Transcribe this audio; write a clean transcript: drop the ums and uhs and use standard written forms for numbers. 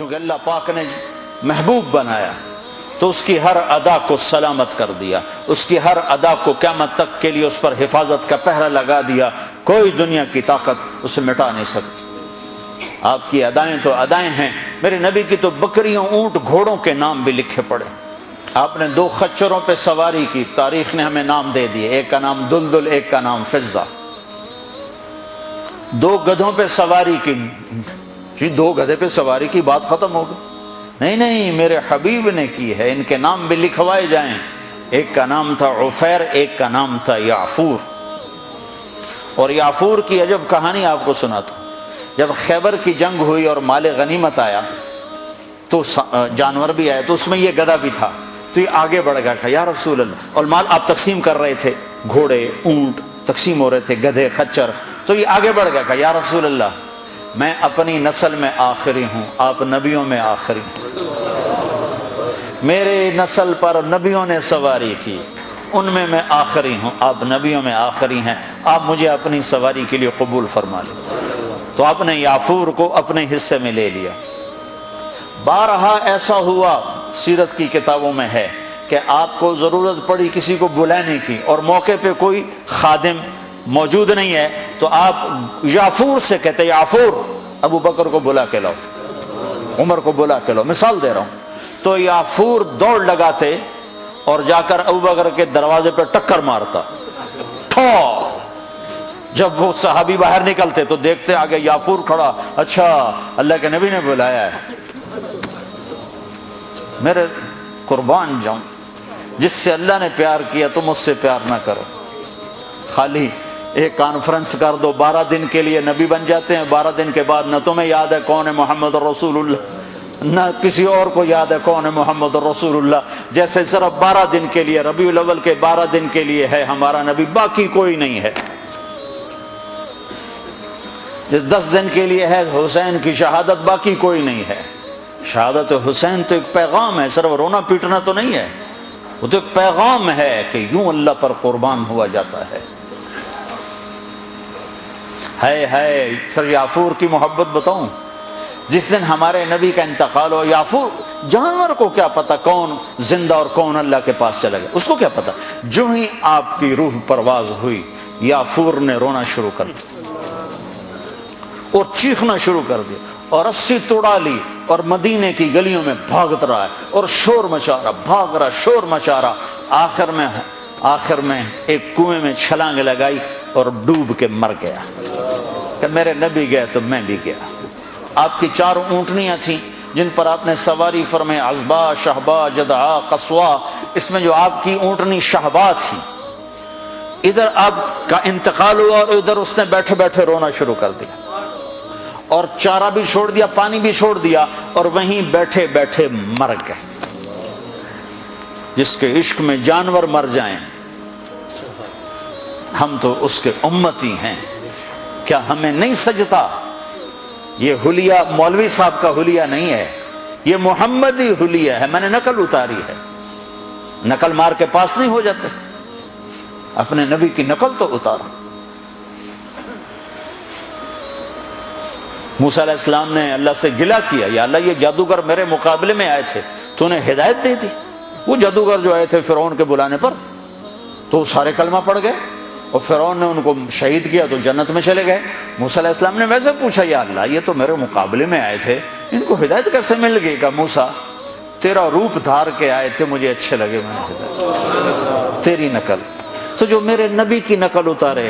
کیونکہ اللہ پاک نے محبوب بنایا تو اس کی ہر ادا کو سلامت کر دیا، اس کی ہر ادا کو قیامت تک کے لیے اس پر حفاظت کا پہرا لگا دیا، کوئی دنیا کی طاقت اسے مٹا نہیں سکتی۔ آپ کی ادائیں تو ادائیں ہیں، میرے نبی کی تو بکریوں، اونٹ، گھوڑوں کے نام بھی لکھے پڑے۔ آپ نے 2 خچروں پہ سواری کی، تاریخ نے ہمیں نام دے دیے، ایک کا نام دلدل، ایک کا نام فضہ۔ 2 گدھوں پہ سواری کی، جی 2 گدھے پہ سواری کی بات ختم ہو گئی؟ نہیں، میرے حبیب نے کی ہے، ان کے نام بھی لکھوائے جائیں۔ ایک کا نام تھا عفیر، ایک کا نام تھا یعفور۔ اور یعفور کی عجب کہانی آپ کو سناتا ہوں۔ جب خیبر کی جنگ ہوئی اور مال غنیمت آیا تو جانور بھی آئے، تو اس میں یہ گدھا بھی تھا، تو یہ آگے بڑھ گیا، کہا یا رسول اللہ، اور مال آپ تقسیم کر رہے تھے، گھوڑے، اونٹ تقسیم ہو رہے تھے، گدھے، خچر، تو یہ آگے بڑھ گیا، کہا یا رسول اللہ، میں اپنی نسل میں آخری ہوں، آپ نبیوں میں آخری ہیں، میرے نسل پر نبیوں نے سواری کی، ان میں آخری ہوں، آپ نبیوں میں آخری ہیں، آپ مجھے اپنی سواری کے لیے قبول فرما لیں۔ تو آپ نے یعفور کو اپنے حصے میں لے لیا۔ بارہا ایسا ہوا، سیرت کی کتابوں میں ہے کہ آپ کو ضرورت پڑی کسی کو بلانے کی اور موقع پہ کوئی خادم موجود نہیں ہے، تو آپ یعفور سے کہتے یعفور ابو بکر کو بلا کے لاؤ، عمر کو بلا کے لاؤ، مثال دے رہا ہوں۔ تو یعفور دوڑ لگاتے اور جا کر ابو بکر کے دروازے پہ ٹکر مارتا، ٹھو۔ جب وہ صحابی باہر نکلتے تو دیکھتے آگے یعفور کھڑا، اچھا اللہ کے نبی نے بلایا ہے۔ میرے قربان جاؤں، جس سے اللہ نے پیار کیا تم اس سے پیار نہ کرو۔ خالی ایک کانفرنس کر دو، 12 دن کے لیے نبی بن جاتے ہیں، 12 دن کے بعد نہ تمہیں یاد ہے کون ہے محمد رسول اللہ، نہ کسی اور کو یاد ہے کون ہے محمد رسول اللہ۔ جیسے صرف 12 دن کے لیے، ربیع الاول کے 12 دن کے لیے ہے ہمارا نبی، باقی کوئی نہیں ہے۔ 10 دن کے لیے ہے حسین کی شہادت، باقی کوئی نہیں ہے۔ شہادت حسین تو ایک پیغام ہے، صرف رونا پیٹنا تو نہیں ہے، وہ تو ایک پیغام ہے کہ یوں اللہ پر قربان ہوا جاتا ہے۔ پھر یعفور کی محبت بتاؤں، جس دن ہمارے نبی کا انتقال ہو، یعفور جانور کو کیا پتا کون زندہ اور کون اللہ کے پاس چلا گیا، اس کو کیا پتا، جو ہی آپ کی روح پرواز ہوئی یعفور نے رونا شروع کر دیا اور چیخنا شروع کر دیا اور رسی توڑا لی اور مدینے کی گلیوں میں بھاگت رہا ہے اور شور مچا رہا، بھاگ رہا، شور مچا رہا۔ آخر میں ایک کنویں میں چھلانگ لگائی اور ڈوب کے مر گیا کہ میرے نبی گئے تو میں بھی گیا۔ آپ کی 4 اونٹنیاں تھیں جن پر آپ نے سواری فرمائی، عزبا، شہبا، جدعا، قصوا۔ اس میں جو آپ کی اونٹنی شہبا تھی، ادھر آپ کا انتقال ہوا اور ادھر اس نے بیٹھے بیٹھے رونا شروع کر دیا اور چارہ بھی چھوڑ دیا، پانی بھی چھوڑ دیا اور وہیں بیٹھے بیٹھے مر گئے۔ جس کے عشق میں جانور مر جائیں، ہم تو اس کے امتی ہیں، کیا ہمیں نہیں سجتا؟ یہ حلیہ مولوی صاحب کا حلیہ نہیں ہے، یہ محمدی حلیہ ہے، میں نے نقل اتاری ہے۔ نقل مار کے پاس نہیں ہو جاتے، اپنے نبی کی نقل تو اتارو۔ موسیٰ علیہ السلام نے اللہ سے گلہ کیا، یا اللہ یہ جادوگر میرے مقابلے میں آئے تھے، تو انہیں ہدایت دے دی۔ وہ جادوگر جو آئے تھے فرعون کے بلانے پر، تو سارے کلمہ پڑھ گئے اور فرعون نے ان کو شہید کیا تو جنت میں چلے گئے۔ موسیٰ علیہ السلام نے ویسے پوچھا، یا اللہ یہ تو میرے مقابلے میں آئے تھے، ان کو ہدایت کیسے مل گئی؟ کہ موسیٰ تیرا روپ دھار کے آئے تھے، مجھے اچھے لگے، میں نے ہدایت تیری نقل۔ تو جو میرے نبی کی نقل اتارے